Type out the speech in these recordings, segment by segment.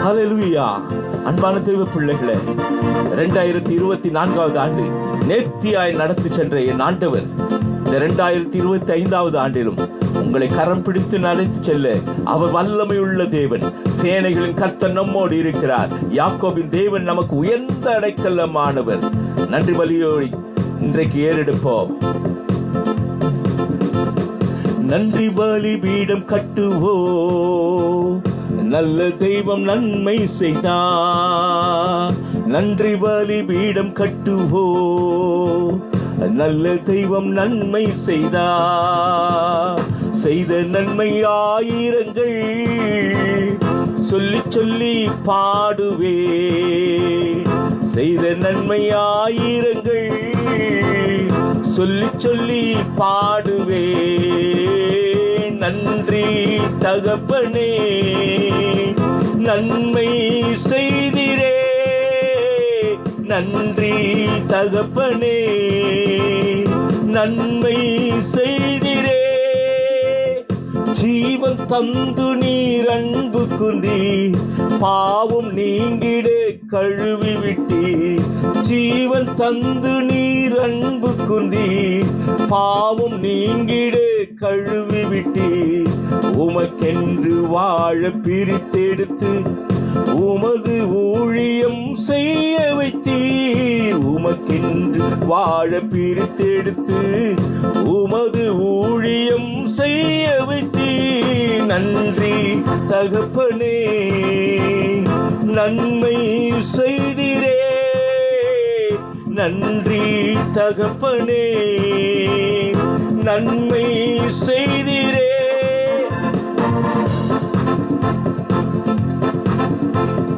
ஹல்லேலூயா. அன்பான தெய்வ பிள்ளைகளே, 2024 ஆண்டு நேர்த்தியாய் நடத்தி சென்ற என் ஆண்டவர் இந்த 2025 ஆண்டிலும் உங்களை கரம் பிடித்து நடத்தி செல்ல அவர் வல்லமையுள்ள தேவன். சேனைகளின் கர்த்தர் நம்மோடு இருக்கிறார். யாக்கோபின் தேவன் நமக்கு உயர்ந்த அடைக்கலமானவர். நன்றி பலியோடு இன்றைக்கு ஏறெடுப்போம். நன்றி பலி பீடம் கட்டுவோ, நல்ல தெய்வம் நன்மை செய்தார். நன்றி பலி பீடம் கட்டுவோ, நல்ல தெய்வம் நன்மை செய்தார். செய்த நன்மை ஆயிரங்கள் சொல்லி சொல்லி பாடுவே. செய்த நன்மை ஆயிரங்கள் சொல்லி சொல்லி பாடுவே. நன்றி தகப்பனே, நன்மை செய்திரே. நன்றி தகப்பனே, நன்மை செய்திரே. ஜீவன் தந்து நீர் அன்பு குந்தி, பாவம் நீங்கிட கழுவி விட்டி. ஜீவன் தந்து நீர் அன்பு குந்தி, பாவம் நீங்கிட கழுவி விட்டி. உமக்கென்று வாழ பிரித்தெடுத்து உமது ஊழியம் செய்ய வைத்தீர். உமக்கென்று வாழ பிரித்தெடுத்து உமது ஊழியம் செய்ய வைத்தீர். நன்றி தகப்பனே, நன்மை செய்திரே. நன்றி தகப்பனே, நன்மை செய்திரே.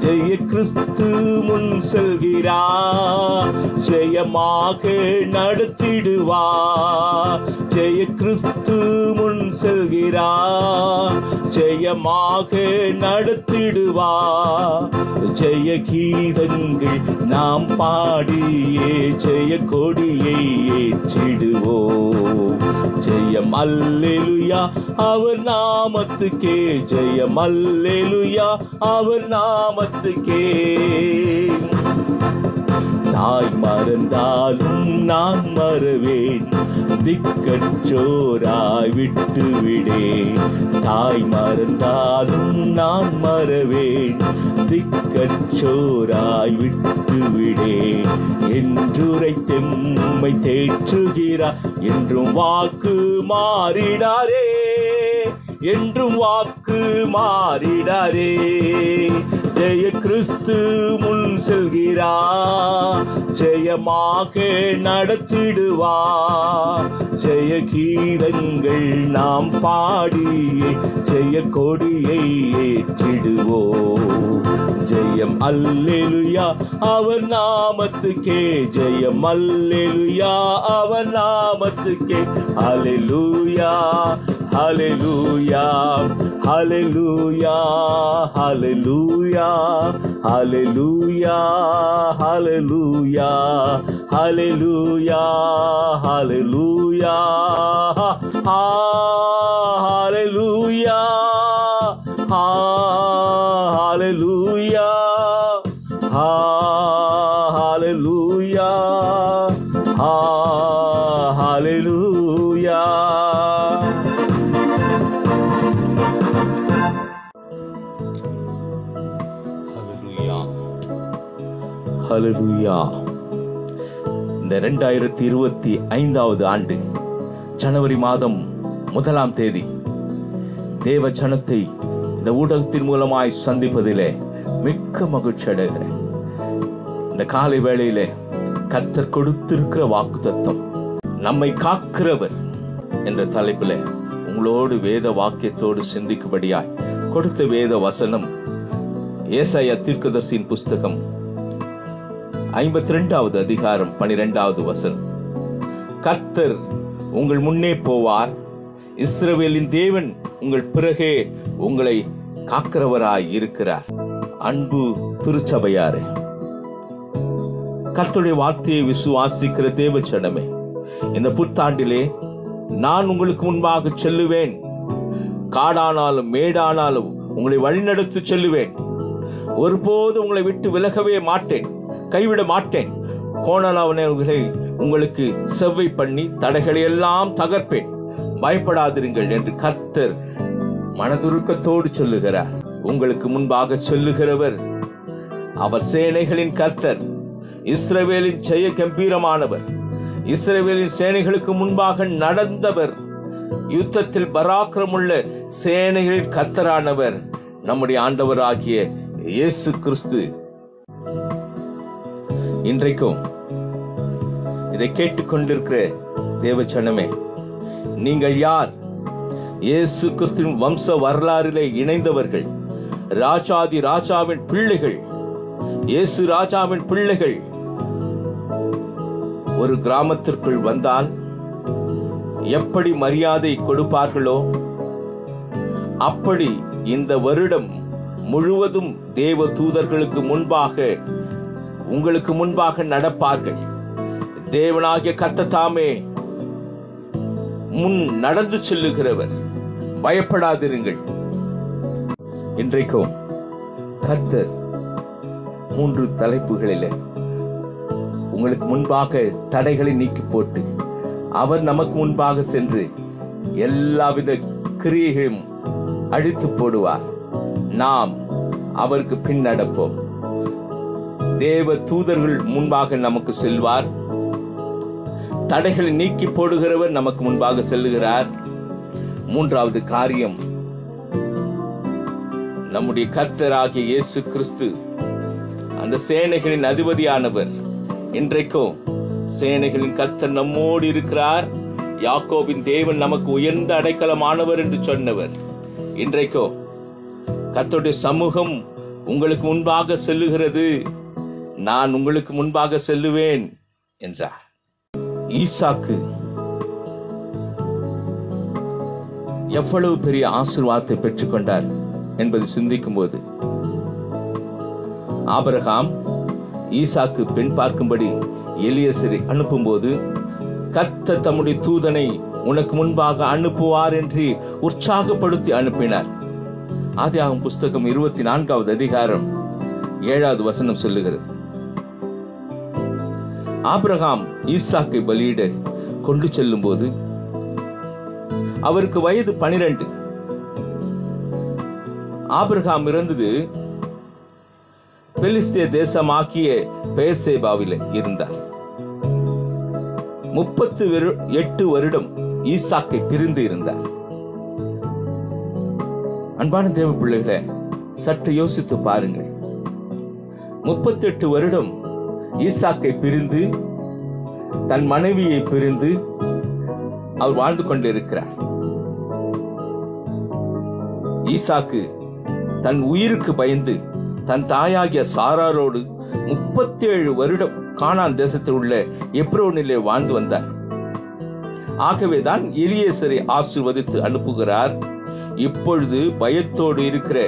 ஜெய கிறிஸ்து முன் செல்கிறார், ஜெயமாக நடத்திடுவார். ஜெய கிறிஸ்து முன் செல்கிறார், ஜெயமாக நடத்திடுவார். ஜெய கீதங்கள் நாம் பாடியே ஜெய கொடியை ஏற்றிடுவோம். ஜெயம் அல்லேலூயா அவர் நாமத்துக்கே. ஜெயம் அல்லேலூயா அவர் நாமத்துக்கே. தாய் மறந்தாலும் நான் மறவேன், திக்கற்றோராய் விட்டு விடேன். தாய் மறந்தாலும் நான் மறவேன், திக்கற்றோராய் விட்டு விடேன். என்றுரை தெம்மை தேற்றுகிறார், என்றும் வாக்கு மாறிடாரே. என்றும் வாக்கு மாறிடாரே. ஜெய கிறிஸ்து முன் செல்கிறார், ஜெயமாக நடத்திடுவார். ஜெய கீதங்கள் நாம் பாடியே ஜெய கொடியை ஏற்றிடுவோம். ஜெயம் அல்லேலூயா அவர் நாமத்துக்கே. ஜெயம் அல்லேலூயா அவர் நாமத்துக்கே. ஹல்லேலூயா ஹல்லேலூயா ஹல்லேலூயா ஹல்லேலூயா ஹல்லேலூயா ஹல்லேலூயா ஹல்லேலூயா ஹல்லேலூயா ஹல்லேலூயா ஹல்லேலூயா ஹல்லேலூயா ஹல்லேலூயா. ஹல்லேலூயா. இந்த 2025 ஆண்டு ஜனவரி மாதம் 1ஆம் தேதி தேவ ஜனத்தை இந்த ஊடகத்தின் மூலமாய் சந்திப்பதிலே மிக்க மகிழ்ச்சி அடைகிறேன். இந்த காலை வேளையிலே கர்த்தர் கொடுத்திருக்கிற வாக்குத்தத்தம் நம்மை காக்கிறவர் என்ற தலைப்பிலே உங்களோடு வேத வாக்கியத்தோடு சிந்திக்கும்படியாய் கொடுத்த வேத வசனம் ஏசாயா தீர்க்கதரிசியின் புஸ்தகம் 52வது அதிகாரம் 12வது வசனம். கர்த்தர் உங்கள் முன்னே போவார், இஸ்ரவேலின் தேவன் உங்கள் பிறகே உங்களை காக்கிறவராய் இருக்கிறார். அன்பு திருச்சபையாரே, கர்த்தருடைய வார்த்தையை விசுவாசிக்கிற தேவ ஜனமே, இந்த புத்தாண்டிலே நான் உங்களுக்கு முன்பாக செல்லுவேன், காடானாலும் மேடானாலும் உங்களை வழிநடத்தி செல்லுவேன். ஒருபோது உங்களை விட்டு விலகவே மாட்டேன், கைவிட மாட்டேன். கோணலானவர்களை உங்களுக்கு செவ்வை பண்ணி தடைகளை எல்லாம் தகர்ப்பேன். பயப்படாதிருங்கள் என்று கர்த்தர் மனதுருக்கத்தோடு சொல்லுகிறார். உங்களுக்கு முன்பாக சொல்லுகிறவர் அவர் சேனைகளின் கர்த்தர், இஸ்ரவேலின் ஜெய கம்பீரமானவர், இஸ்ரவேலின் சேனைகளுக்கு முன்பாக நடந்தவர், யுத்தத்தில் பராக்கிரமுள்ள சேனைகளின் கர்த்தரானவர் நம்முடைய ஆண்டவராகிய இயேசு கிறிஸ்து. இன்றைக்கும் இதை கேட்டுக்கொண்டிருக்கிற தேவச்சனமே, நீங்கள் யார்? இயேசு கிறிஸ்துவின் வம்ச வரலாறிலே இணைந்தவர்கள், ராஜாதி ராஜாவின் பிள்ளைகள், இயேசு ராஜாவின் பிள்ளைகள். ஒரு கிராமத்திற்குள் வந்தால் எப்படி மரியாதை கொடுப்பார்களோ அப்படி இந்த வருடம் முழுவதும் தேவ தூதர்களுக்கு முன்பாக உங்களுக்கு முன்பாக நடப்பார்கள். தேவனாகிய கர்த்தர் தாமே முன் நடந்து செல்லுகிறவர். பயப்படாதிருங்கள். இன்றைக்கும் கர்த்தர் 3 தலைப்புகளில் உங்களுக்கு முன்பாக தடைகளை நீக்கி போட்டு அவர் நமக்கு முன்பாக சென்று எல்லாவித கிரியைகளையும் அழித்து போடுவார். நாம் அவருக்கு பின் நடப்போம். தேவ தூதர்கள் முன்பாக நமக்கு செல்வார். தடைகளை நீக்கி போடுகிறவர் நமக்கு முன்பாக செல்லுகிறார். 3வது காரியம், நம்முடைய கர்த்தராகிய இயேசு கிறிஸ்து அந்த சேனைகளின் அதிபதியானவர். இன்றைக்கும் சேனைகளின் கர்த்தர் நம்மோடு இருக்கிறார். யாக்கோபின் தேவன் நமக்கு உயர்ந்த அடைக்கலமானவர் என்று சொன்னவர். இன்றைக்கும் கர்த்தருடைய சமூகம் உங்களுக்கு முன்பாக செல்லுகிறது. நான் உங்களுக்கு முன்பாக செல்லுவேன் என்றார். ஈசாக்கு எவ்வளவு பெரிய ஆசீர்வாதத்தை பெற்றுக் கொண்டார் என்பதை சிந்திக்கும் போது, ஆபிரகாம் ஈசாக்கு பெண் பார்க்கும்படி எலியேசரை அனுப்பும் போது கர்த்தர் தம்முடைய தூதனை உனக்கு முன்பாக அனுப்புவார் என்று உற்சாகப்படுத்தி அனுப்பினார். ஆதியாகமம் புஸ்தகம் 24வது அதிகாரம் 7வது வசனம் சொல்லுகிறது. ஆபிரகாம் ஈசாக்கை பலியிட கொண்டு செல்லும் போது அவருக்கு வயது 12. ஆபிரகாம் இருந்தது பெலிஸ்திய தேசமாக்கிய பெயர்சேபாவில் இருந்தார். 38 வருடம் ஈசாக்கை பிரிந்து இருந்தார். அன்பான தேவ பிள்ளைகளை சற்று யோசித்து பாருங்கள். 38 வருடம் ஈசாக்கை பிரிந்து, தன் மனைவியை பிரிந்து அவர் வாழ்ந்து கொண்டிருக்கிறார். ஈசாக்கு தன் உயிருக்கு பயந்து தன் தாயாகிய சாராரோடு 37 வருடம் கானான் தேசத்தில் உள்ள எப்ரோனிலே வாழ்ந்து வந்தார். ஆகவேதான் எலியேசரை ஆசீர்வதித்து அனுப்புகிறார். இப்பொழுது பயத்தோடு இருக்கிற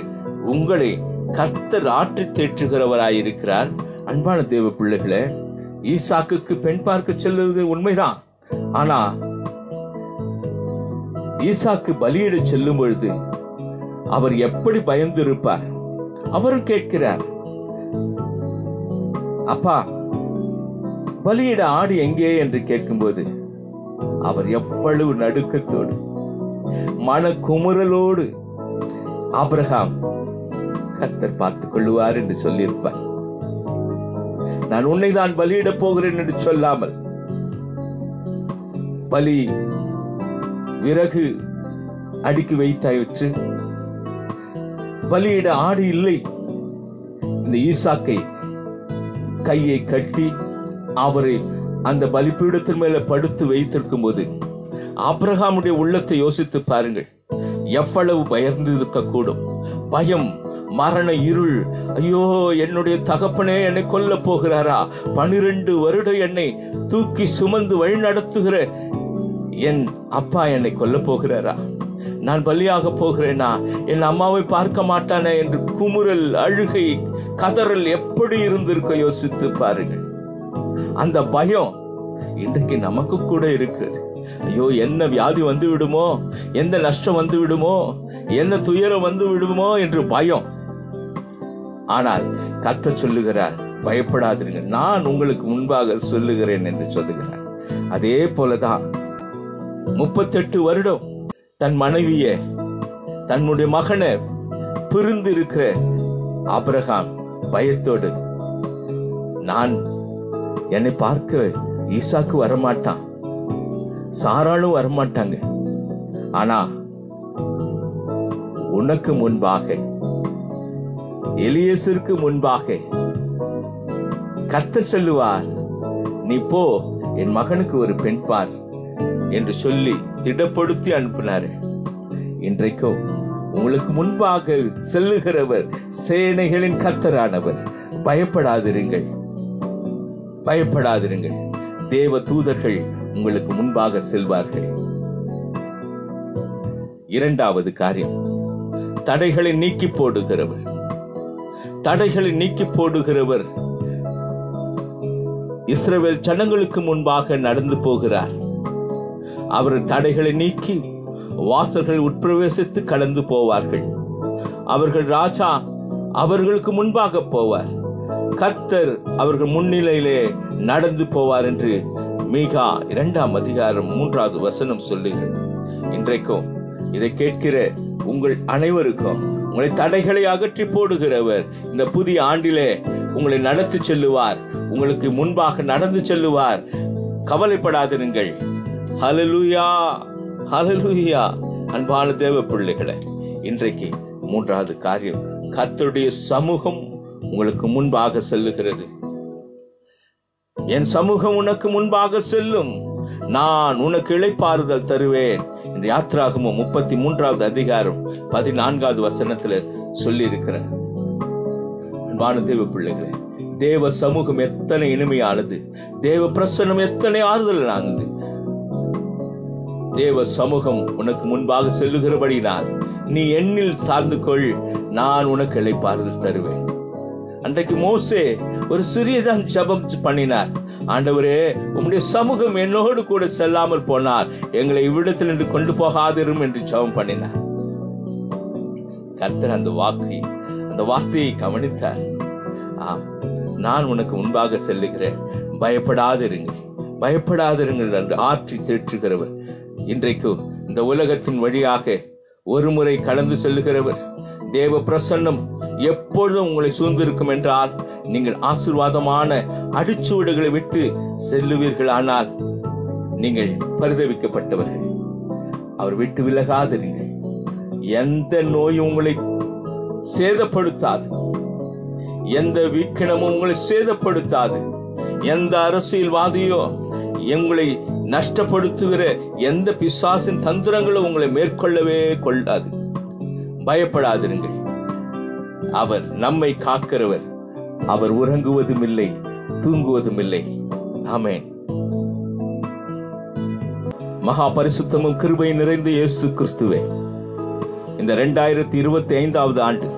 உங்களை கர்த்தர் ஆற்றி தேற்றுகிறவராயிருக்கிறார். அன்பான தேவ பிள்ளைகளே, ஈசாக்குக்கு பெண் பார்க்க செல்வது உண்மைதான். ஆனா ஈசாக்கு பலியிட செல்லும் பொழுது அவர் எப்படி பயந்து இருப்பார்? அவரும் கேட்கிறார், அப்பா பலியிட ஆடு எங்கே என்று கேட்கும்போது அவர் எவ்வளவு நடுக்கத்தோடு மன குமுறலோடு ஆபிரகாம் கர்த்தர் பார்த்துக் கொள்ளுவார் என்று சொல்லியிருப்பார். நான் உன்னைதான் பலியிட போகிறேன் என்று சொல்லாமல், பலி விறகு அடுக்கி வைத்தாயிற்று, பலியிட ஆடு இல்லை. இந்த ஈசாக்கை கையை கட்டி அவரை அந்த பலிபீடத்தின் மேல படுத்து வைத்திருக்கும் போது ஆபிரகாமுடைய உள்ளத்தை யோசித்து பாருங்கள். எவ்வளவு பயந்து இருக்கக்கூடும். பயம், மரண இருள். ஐயோ, என்னுடைய தகப்பனே என்னை கொல்ல போகிறாரா? 12 வருடம் என்னை தூக்கி சுமந்து வழி நடத்துகிற என் அப்பா என்னை கொல்ல போகிறாரா? நான் பலியாக போகிறேனா? என் அம்மாவை பார்க்க மாட்டானே என்று குமுறல், அழுகை, கதறல் எப்படி இருந்திருக்க யோசித்து பாருங்கள். அந்த பயம் இன்றைக்கு நமக்கு கூட இருக்கிறது. ஐயோ, என்ன வியாதி வந்து விடுமோ, எந்த நஷ்டம் வந்து விடுமோ, என்ன துயரம் வந்து விடுமோ என்று பயம். ஆனால் கர்த்தர் சொல்லுகிறார், பயப்படாதீங்க, நான் உங்களுக்கு முன்பாக சொல்லுகிறேன் என்று சொல்லுகிறார். அதே போலதான் 38 வருடம் தன் மனைவிய, தன்னுடைய மகனை பிரிந்து இருக்கிற ஆபிரகாம் பயத்தோடு, நான் என்னை பார்க்க ஈசாக்கு வரமாட்டான், சாராளும் வரமாட்டாங்க, ஆனா உனக்கு முன்பாக, எலியேசருக்கு முன்பாக கர்த்தர் சொல்லுவார், நீ போ, என் மகனுக்கு ஒரு பெண் பார் என்று சொல்லி திடப்படுத்தி அனுப்பினாரு. இன்றைக்கும் உங்களுக்கு முன்பாக செல்லுகிறவர் சேனைகளின் கர்த்தரானவர். பயப்படாதிருங்கள், பயப்படாதிருங்கள். தேவ தூதர்கள் உங்களுக்கு முன்பாக செல்வார்கள். இரண்டாவது காரியம், தடைகளை நீக்கி போடுகிறவர். தடைகளை நீக்கி போடுகிறவர் இஸ்ரவேல் ஜனங்களுக்கு முன்பாக நடந்து போகிறார். அவர் தடைகளை நீக்கி வாசல்கள் உட்பிரவேசித்து கடந்து போவார்கள். அவர்கள் ராஜா அவர்களுக்கு முன்பாக போவார். கர்த்தர் அவர்கள் முன்னிலையிலே நடந்து போவார் என்று மீகா 2ஆம் அதிகாரம் 3வது வசனம் சொல்லுகிறது. இன்றைக்கும் இதை கேட்கிற உங்கள் அனைவருக்கும் உங்களை தடைகளை அகற்றி போடுகிறவர் இந்த புதிய ஆண்டிலே உங்களை நடத்தி செல்லுவார், உங்களுக்கு முன்பாக நடந்து செல்லுவார். கவலைப்படாதிருங்கள். ஹல்லேலூயா, ஹல்லேலூயா. அன்பான தேவ பிள்ளைகளே, இன்றைக்கு 3வது காரியம், கர்த்தருடைய சமூகம் உங்களுக்கு முன்பாக செல்லுகிறது. என் சமூகம் உனக்கு முன்பாக செல்லும், நான் உனக்கு இளைப்பாறுதல் தருவேன் என்று யாத்ராகமம் 33வது அதிகாரம் 14வது வசனத்துல சொல்லி இருக்கிறார். அன்பான தேவ பிள்ளைகளே, தேவ சமூகம் எத்தனை இனிமையானது, தேவ பிரசன்னம் எத்தனை ஆறுதலானது. தேவ சமூகம் உனக்கு முன்பாக செல்லுகிறபடினால் நீ என்னில் சார்ந்து கொள், நான் உனக்கு இளைப்பாறுதல் தருவேன். அன்றைக்கு மோசே ஒரு சிறியதான் ஜெபம் பண்ணினார். ஆண்டவரே, உம்முடைய சமூகம் என்னோடு கூட செல்லாமல் போனார், எங்களை இவ்விடத்தில் நின்று கொண்டு போகாதிரும் என்று ஜெபம் பண்ணினார். கர்த்தர் அந்த வார்த்தையை கவனித்தார். ஆம், நான் உனக்கு முன்பாக செல்லுகிறேன், பயப்படாதிருங்கள், பயப்படாதிருங்கள் என்று ஆற்றி தேற்றுகிறவர். இன்றைக்கு இந்த உலகத்தின் வழியாக ஒரு முறை கடந்து செல்லுகிறவர். தேவ பிரசன்னம் எப்பொழுதும் உங்களை சூழ்ந்திருக்கும் என்றால் நீங்கள் ஆசீர்வாதமான அடிச்சுவடுகளை விட்டு செல்லுவீர்கள். ஆனால் நீங்கள் பரிதவிக்கப்பட்டவர்கள், அவர் விட்டு விலகாதிருங்கள். எந்த நோயும் உங்களை சேதப்படுத்தாது, எந்த வீக்கணமும் உங்களை சேதப்படுத்தாது, எந்த அரசியல்வாதியோ உங்களை நஷ்டப்படுத்துகிற எந்த பிசாசின் தந்திரங்களும் உங்களை மேற்கொள்ளவே கொள்ளாது. பயப்படாதிருங்கள். அவர் நம்மை காக்கிறவர். அவர் உறங்குவதும் இல்லை, தூங்குவதும் இல்லை. ஆமென். மகா பரிசுத்தமும் கிருபை நிறைந்த இயேசு கிறிஸ்துவே, இந்த 2025வது ஆண்டு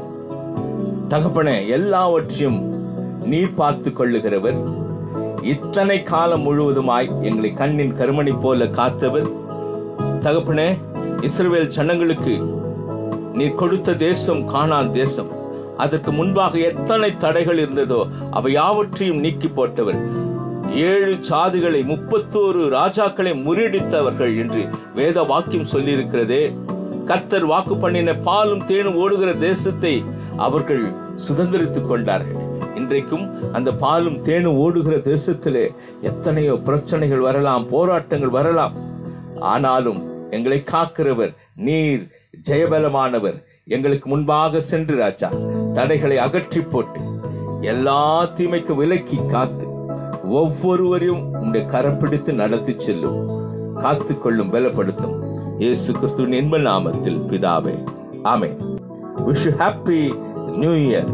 தகப்பனே, எல்லாவற்றையும் நீர் பார்த்து கொள்ளுகிறவர். இத்தனை காலம் முழுவதுமாய் எங்களை கண்ணின் கருமணி போல காத்தவர். தகப்பனே, இஸ்ரவேல் ஜனங்களுக்கு நீர் கொடுத்த தேசம் கானான் தேசம். அதற்கு முன்பாக எத்தனை தடைகள் இருந்ததோ அவை யாவற்றையும் நீக்கி போட்டவர். 7 சாதிகளை 31 ராஜாக்களை முறியடித்தவர்கள் என்று வேத வாக்கியம் சொல்லியிருக்கிறதே. கர்த்தர் வாக்கு பண்ணின பாலும் தேனும் ஓடுகிற தேசத்தை அவர்கள் சுதந்திரித்துக் கொண்டார்கள். இன்றைக்கும் அந்த பாலும் தேனும் ஓடுகிற தேசத்திலே எத்தனையோ பிரச்சனைகள் வரலாம், போராட்டங்கள் வரலாம். ஆனாலும் எங்களை காக்கிறவர் நீர் ஜெயபலமானவர். எங்களுக்கு முன்பாக சென்று ராஜா தடைகளை அகற்றி போட்டு எல்லா தீமைக்கு விலக்கி காத்து ஒவ்வொருவரையும் உங்களுடைய கரம் பிடித்து நடத்தி செல்லும், காத்து கொள்ளும், பலப்படுத்தும். இயேசு கிறிஸ்துவின் இன்ப நாமத்தில் பிதாவே, ஆமென். Wish you happy New Year.